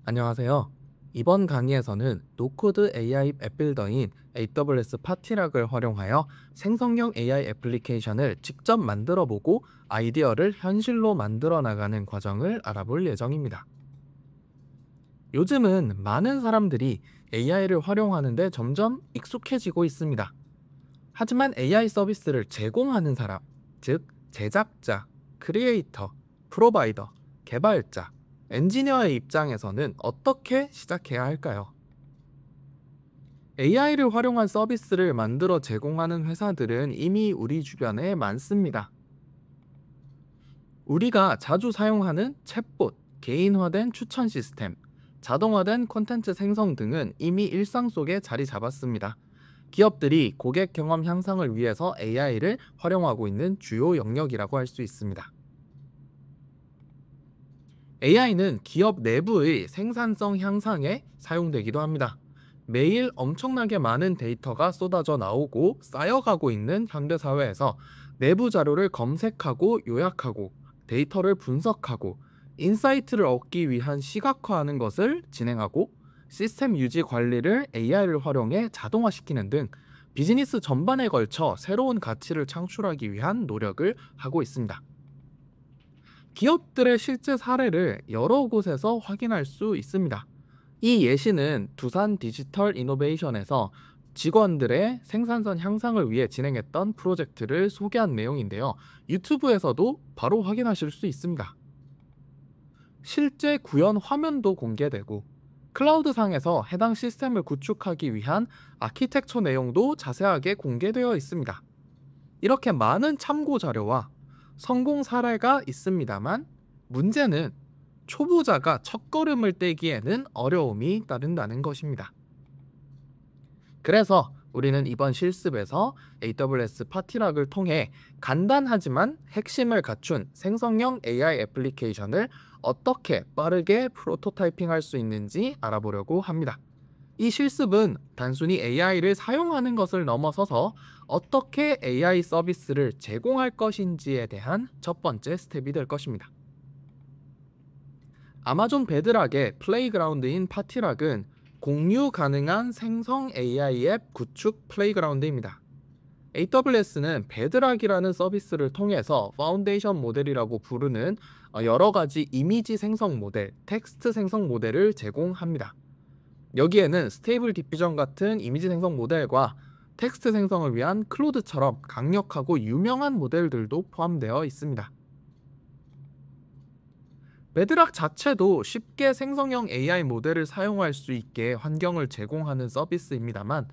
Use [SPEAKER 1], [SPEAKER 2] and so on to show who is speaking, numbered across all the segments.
[SPEAKER 1] 안녕하세요. 이번 강의에서는 노코드 AI 앱빌더인 AWS 파티락을 활용하여 생성형 AI 애플리케이션을 직접 만들어 보고 아이디어를 현실로 만들어 나가는 과정을 알아볼 예정입니다. 요즘은 많은 사람들이 AI를 활용하는데 점점 익숙해지고 있습니다. 하지만 AI 서비스를 제공하는 사람, 즉 제작자, 크리에이터, 프로바이더, 개발자, 엔지니어의 입장에서는 어떻게 시작해야 할까요? AI를 활용한 서비스를 만들어 제공하는 회사들은 이미 우리 주변에 많습니다. 우리가 자주 사용하는 챗봇, 개인화된 추천 시스템, 자동화된 콘텐츠 생성 등은 이미 일상 속에 자리 잡았습니다. 기업들이 고객 경험 향상을 위해서 AI를 활용하고 있는 주요 영역이라고 할 수 있습니다. AI는 기업 내부의 생산성 향상에 사용되기도 합니다. 매일 엄청나게 많은 데이터가 쏟아져 나오고 쌓여가고 있는 현대사회에서 내부 자료를 검색하고 요약하고 데이터를 분석하고 인사이트를 얻기 위한 시각화하는 것을 진행하고 시스템 유지 관리를 AI를 활용해 자동화시키는 등 비즈니스 전반에 걸쳐 새로운 가치를 창출하기 위한 노력을 하고 있습니다. 기업들의 실제 사례를 여러 곳에서 확인할 수 있습니다. 이 예시는 두산 디지털 이노베이션에서 직원들의 생산성 향상을 위해 진행했던 프로젝트를 소개한 내용인데요. 유튜브에서도 바로 확인하실 수 있습니다. 실제 구현 화면도 공개되고 클라우드상에서 해당 시스템을 구축하기 위한 아키텍처 내용도 자세하게 공개되어 있습니다. 이렇게 많은 참고 자료와 성공 사례가 있습니다만 문제는 초보자가 첫걸음을 떼기에는 어려움이 따른다는 것입니다. 그래서 우리는 이번 실습에서 AWS 파티락을 통해 간단하지만 핵심을 갖춘 생성형 AI 애플리케이션을 어떻게 빠르게 프로토타이핑할 수 있는지 알아보려고 합니다. 이 실습은 단순히 AI를 사용하는 것을 넘어서서 어떻게 AI 서비스를 제공할 것인지에 대한 첫 번째 스텝이 될 것입니다. 아마존 베드락의 플레이그라운드인 파티락은 공유 가능한 생성 AI 앱 구축 플레이그라운드입니다. AWS는 베드락이라는 서비스를 통해서 파운데이션 모델이라고 부르는 여러 가지 이미지 생성 모델, 텍스트 생성 모델을 제공합니다. 여기에는 스테이블 디퓨전 같은 이미지 생성 모델과 텍스트 생성을 위한 클로드처럼 강력하고 유명한 모델들도 포함되어 있습니다. 베드락 자체도 쉽게 생성형 AI 모델을 사용할 수 있게 환경을 제공하는 서비스입니다만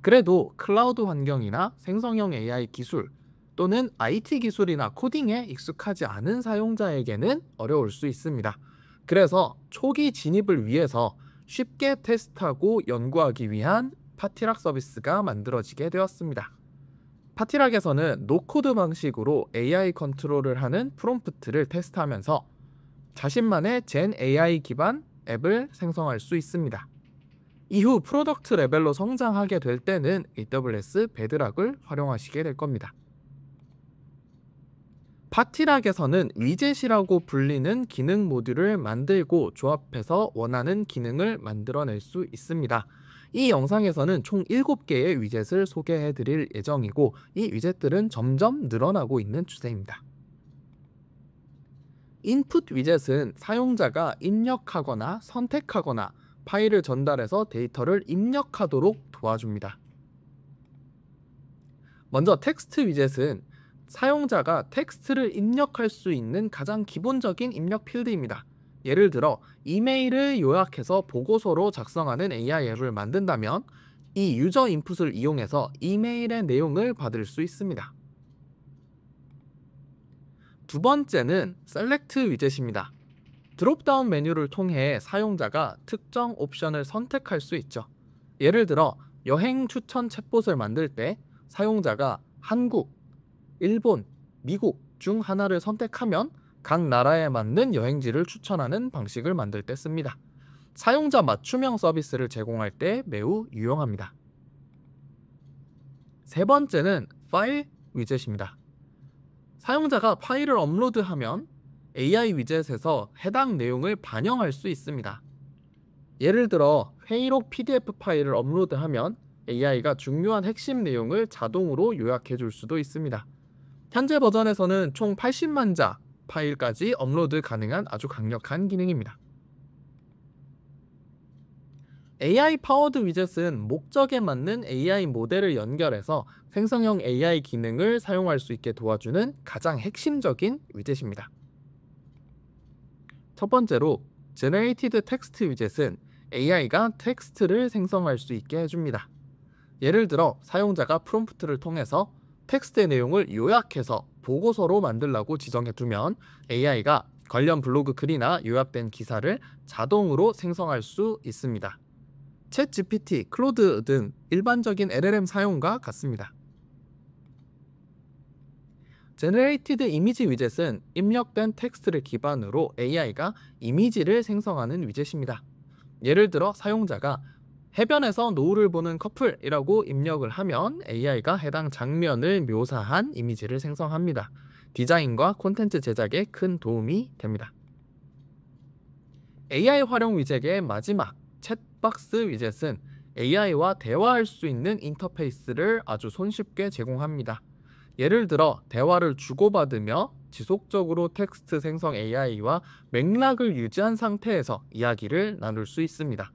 [SPEAKER 1] 그래도 클라우드 환경이나 생성형 AI 기술 또는 IT 기술이나 코딩에 익숙하지 않은 사용자에게는 어려울 수 있습니다. 그래서 초기 진입을 위해서 쉽게 테스트하고 연구하기 위한 파티락 서비스가 만들어지게 되었습니다. 파티락에서는 노코드 방식으로 AI 컨트롤을 하는 프롬프트를 테스트하면서 자신만의 젠 AI 기반 앱을 생성할 수 있습니다. 이후 프로덕트 레벨로 성장하게 될 때는 AWS 베드락을 활용하시게 될 겁니다. 파티락에서는 위젯이라고 불리는 기능 모듈을 만들고 조합해서 원하는 기능을 만들어낼 수 있습니다. 이 영상에서는 총 7개의 위젯을 소개해 드릴 예정이고 이 위젯들은 점점 늘어나고 있는 추세입니다. 인풋 위젯은 사용자가 입력하거나 선택하거나 파일을 전달해서 데이터를 입력하도록 도와줍니다. 먼저 텍스트 위젯은 사용자가 텍스트를 입력할 수 있는 가장 기본적인 입력 필드입니다. 예를 들어 이메일을 요약해서 보고서로 작성하는 AI 앱을 만든다면 이 유저 인풋을 이용해서 이메일의 내용을 받을 수 있습니다. 두 번째는 셀렉트 위젯입니다. 드롭다운 메뉴를 통해 사용자가 특정 옵션을 선택할 수 있죠. 예를 들어 여행 추천 챗봇을 만들 때 사용자가 한국, 일본, 미국 중 하나를 선택하면 각 나라에 맞는 여행지를 추천하는 방식을 만들 때 씁니다. 사용자 맞춤형 서비스를 제공할 때 매우 유용합니다. 세 번째는 파일 위젯입니다. 사용자가 파일을 업로드하면 AI 위젯에서 해당 내용을 반영할 수 있습니다. 예를 들어 회의록 PDF 파일을 업로드하면 AI가 중요한 핵심 내용을 자동으로 요약해 줄 수도 있습니다. 현재 버전에서는 총 80만 자 파일까지 업로드 가능한 아주 강력한 기능입니다. AI 파워드 위젯은 목적에 맞는 AI 모델을 연결해서 생성형 AI 기능을 사용할 수 있게 도와주는 가장 핵심적인 위젯입니다. 첫 번째로 Generated Text 위젯은 AI가 텍스트를 생성할 수 있게 해줍니다. 예를 들어 사용자가 프롬프트를 통해서 텍스트의 내용을 요약해서 보고서로 만들라고 지정해두면 AI가 관련 블로그 글이나 요약된 기사를 자동으로 생성할 수 있습니다. 챗GPT, 클로드 등 일반적인 LLM 사용과 같습니다. Generated Image 위젯은 입력된 텍스트를 기반으로 AI가 이미지를 생성하는 위젯입니다. 예를 들어 사용자가 해변에서 노을을 보는 커플이라고 입력을 하면 AI가 해당 장면을 묘사한 이미지를 생성합니다. 디자인과 콘텐츠 제작에 큰 도움이 됩니다. AI 활용 위젯의 마지막 챗박스 위젯은 AI와 대화할 수 있는 인터페이스를 아주 손쉽게 제공합니다. 예를 들어 대화를 주고받으며 지속적으로 텍스트 생성 AI와 맥락을 유지한 상태에서 이야기를 나눌 수 있습니다.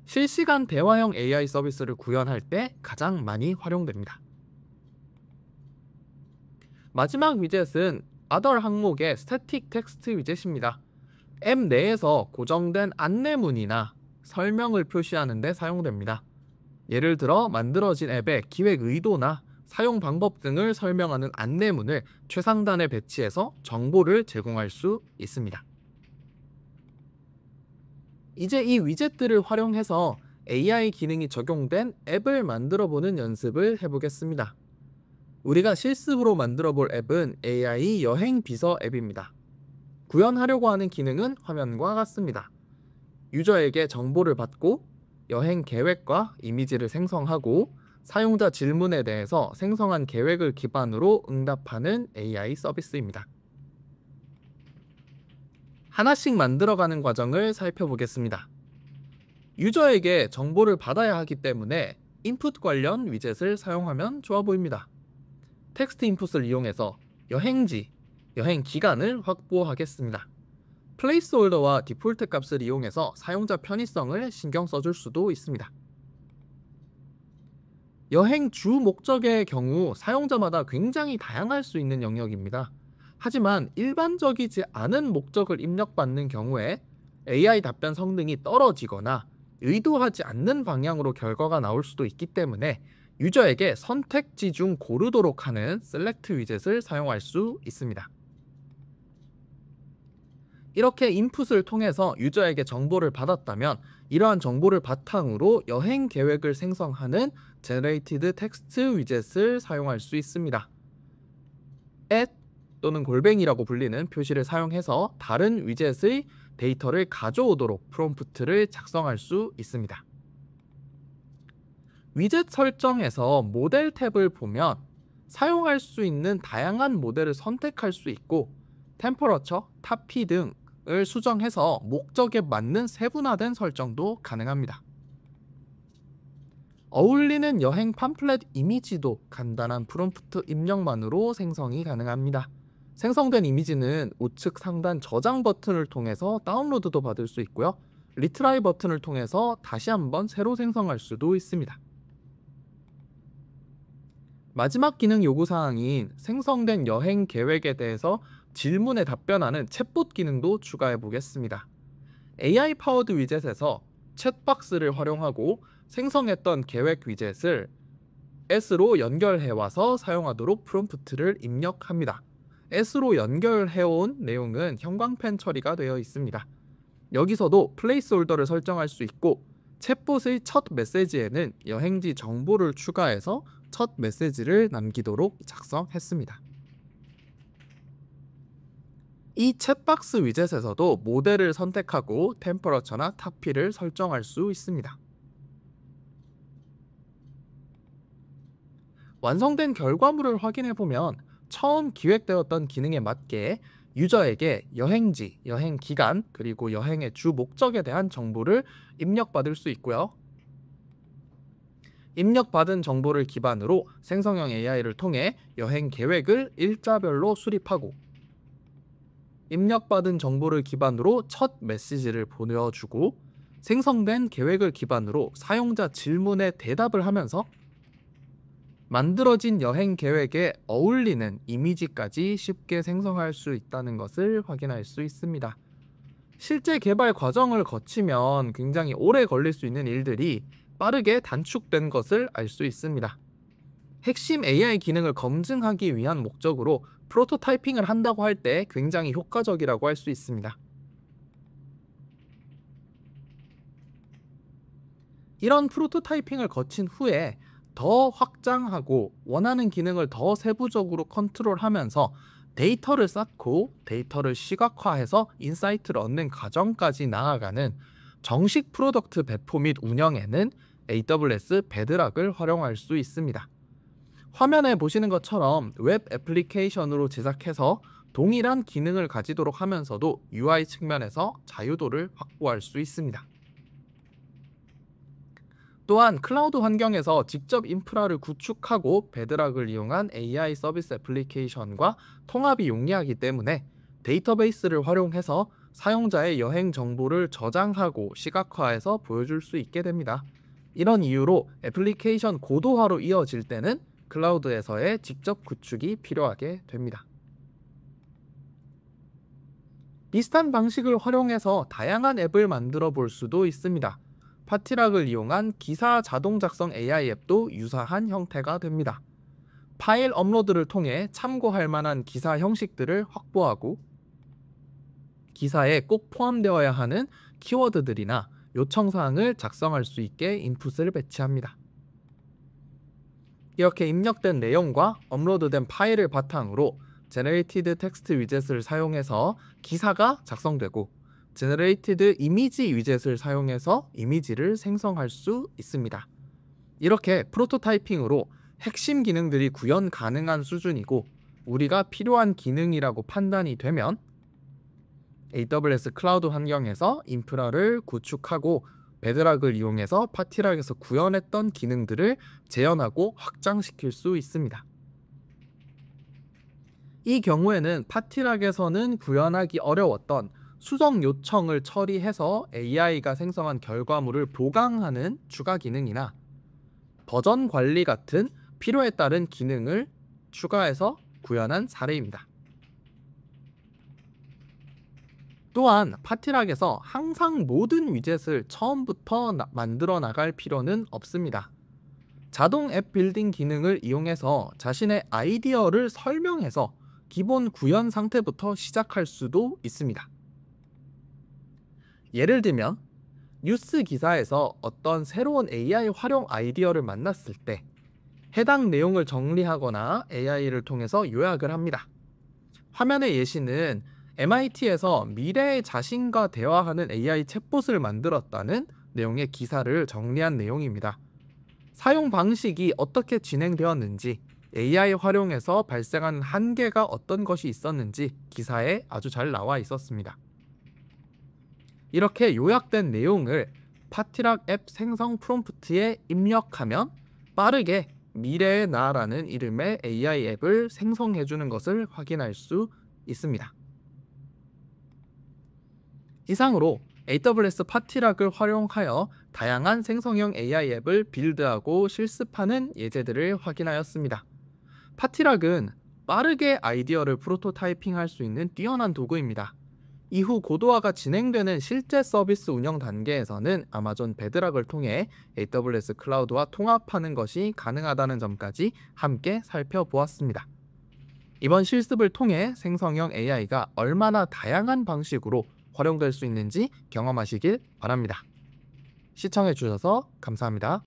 [SPEAKER 1] 실시간 대화형 AI 서비스를 구현할 때 가장 많이 활용됩니다. 마지막 위젯은 other 항목의 static text 위젯입니다. 앱 내에서 고정된 안내문이나 설명을 표시하는 데 사용됩니다. 예를 들어 만들어진 앱의 기획 의도나 사용 방법 등을 설명하는 안내문을 최상단에 배치해서 정보를 제공할 수 있습니다. 이제 이 위젯들을 활용해서 AI 기능이 적용된 앱을 만들어 보는 연습을 해보겠습니다. 우리가 실습으로 만들어 볼 앱은 AI 여행 비서 앱입니다. 구현하려고 하는 기능은 화면과 같습니다. 유저에게 정보를 받고 여행 계획과 이미지를 생성하고 사용자 질문에 대해서 생성한 계획을 기반으로 응답하는 AI 서비스입니다. 하나씩 만들어가는 과정을 살펴보겠습니다. 유저에게 정보를 받아야 하기 때문에 인풋 관련 위젯을 사용하면 좋아 보입니다. 텍스트 인풋을 이용해서 여행지, 여행 기간을 확보하겠습니다. 플레이스홀더와 디폴트 값을 이용해서 사용자 편의성을 신경 써줄 수도 있습니다. 여행 주 목적의 경우 사용자마다 굉장히 다양할 수 있는 영역입니다. 하지만 일반적이지 않은 목적을 입력받는 경우에 AI 답변 성능이 떨어지거나 의도하지 않는 방향으로 결과가 나올 수도 있기 때문에 유저에게 선택지 중 고르도록 하는 셀렉트 위젯을 사용할 수 있습니다. 이렇게 인풋을 통해서 유저에게 정보를 받았다면 이러한 정보를 바탕으로 여행 계획을 생성하는 Generated Text 위젯을 사용할 수 있습니다. 또는 골뱅이라고 불리는 표시를 사용해서 다른 위젯의 데이터를 가져오도록 프롬프트를 작성할 수 있습니다. 위젯 설정에서 모델 탭을 보면 사용할 수 있는 다양한 모델을 선택할 수 있고 템퍼러처, 타피 등을 수정해서 목적에 맞는 세분화된 설정도 가능합니다. 어울리는 여행 팜플렛 이미지도 간단한 프롬프트 입력만으로 생성이 가능합니다. 생성된 이미지는 우측 상단 저장 버튼을 통해서 다운로드도 받을 수 있고요. 리트라이 버튼을 통해서 다시 한번 새로 생성할 수도 있습니다. 마지막 기능 요구사항인 생성된 여행 계획에 대해서 질문에 답변하는 챗봇 기능도 추가해 보겠습니다. AI 파워드 위젯에서 챗박스를 활용하고 생성했던 계획 위젯을 S로 연결해와서 사용하도록 프롬프트를 입력합니다. S로 연결해온 내용은 형광펜 처리가 되어 있습니다. 여기서도 플레이스홀더를 설정할 수 있고 챗봇의 첫 메시지에는 여행지 정보를 추가해서 첫 메시지를 남기도록 작성했습니다. 이 챗박스 위젯에서도 모델을 선택하고 템퍼러처나 타피를 설정할 수 있습니다. 완성된 결과물을 확인해 보면 처음 기획되었던 기능에 맞게 유저에게 여행지, 여행 기간, 그리고 여행의 주 목적에 대한 정보를 입력받을 수 있고요. 입력받은 정보를 기반으로 생성형 AI를 통해 여행 계획을 일자별로 수립하고, 입력받은 정보를 기반으로 첫 메시지를 보내주고, 생성된 계획을 기반으로 사용자 질문에 대답을 하면서 만들어진 여행 계획에 어울리는 이미지까지 쉽게 생성할 수 있다는 것을 확인할 수 있습니다. 실제 개발 과정을 거치면 굉장히 오래 걸릴 수 있는 일들이 빠르게 단축된 것을 알 수 있습니다. 핵심 AI 기능을 검증하기 위한 목적으로 프로토타이핑을 한다고 할 때 굉장히 효과적이라고 할 수 있습니다. 이런 프로토타이핑을 거친 후에 더 확장하고 원하는 기능을 더 세부적으로 컨트롤하면서 데이터를 쌓고 데이터를 시각화해서 인사이트를 얻는 과정까지 나아가는 정식 프로덕트 배포 및 운영에는 AWS 베드락을 활용할 수 있습니다. 화면에 보시는 것처럼 웹 애플리케이션으로 제작해서 동일한 기능을 가지도록 하면서도 UI 측면에서 자유도를 확보할 수 있습니다. 또한 클라우드 환경에서 직접 인프라를 구축하고 베드락을 이용한 AI 서비스 애플리케이션과 통합이 용이하기 때문에 데이터베이스를 활용해서 사용자의 여행 정보를 저장하고 시각화해서 보여줄 수 있게 됩니다. 이런 이유로 애플리케이션 고도화로 이어질 때는 클라우드에서의 직접 구축이 필요하게 됩니다. 비슷한 방식을 활용해서 다양한 앱을 만들어 볼 수도 있습니다. 파티락을 이용한 기사 자동 작성 AI 앱도 유사한 형태가 됩니다. 파일 업로드를 통해 참고할 만한 기사 형식들을 확보하고 기사에 꼭 포함되어야 하는 키워드들이나 요청사항을 작성할 수 있게 인풋을 배치합니다. 이렇게 입력된 내용과 업로드된 파일을 바탕으로 제너레이티드 텍스트 위젯을 사용해서 기사가 작성되고 제너레이티드 이미지 위젯을 사용해서 이미지를 생성할 수 있습니다. 이렇게 프로토타이핑으로 핵심 기능들이 구현 가능한 수준이고 우리가 필요한 기능이라고 판단이 되면 AWS 클라우드 환경에서 인프라를 구축하고 베드락을 이용해서 파티락에서 구현했던 기능들을 재현하고 확장시킬 수 있습니다. 이 경우에는 파티락에서는 구현하기 어려웠던 수정 요청을 처리해서 AI가 생성한 결과물을 보강하는 추가 기능이나 버전 관리 같은 필요에 따른 기능을 추가해서 구현한 사례입니다. 또한 파티락에서 항상 모든 위젯을 처음부터 만들어 나갈 필요는 없습니다. 자동 앱 빌딩 기능을 이용해서 자신의 아이디어를 설명해서 기본 구현 상태부터 시작할 수도 있습니다. 예를 들면 뉴스 기사에서 어떤 새로운 AI 활용 아이디어를 만났을 때 해당 내용을 정리하거나 AI를 통해서 요약을 합니다. 화면의 예시는 MIT에서 미래의 자신과 대화하는 AI 챗봇을 만들었다는 내용의 기사를 정리한 내용입니다. 사용 방식이 어떻게 진행되었는지, AI 활용에서 발생한 한계가 어떤 것이 있었는지 기사에 아주 잘 나와 있었습니다. 이렇게 요약된 내용을 파티락 앱 생성 프롬프트에 입력하면 빠르게 미래의 나라는 이름의 AI 앱을 생성해주는 것을 확인할 수 있습니다. 이상으로 AWS 파티락을 활용하여 다양한 생성형 AI 앱을 빌드하고 실습하는 예제들을 확인하였습니다. 파티락은 빠르게 아이디어를 프로토타이핑할 수 있는 뛰어난 도구입니다. 이후 고도화가 진행되는 실제 서비스 운영 단계에서는 아마존 베드락을 통해 AWS 클라우드와 통합하는 것이 가능하다는 점까지 함께 살펴보았습니다. 이번 실습을 통해 생성형 AI가 얼마나 다양한 방식으로 활용될 수 있는지 경험하시길 바랍니다. 시청해 주셔서 감사합니다.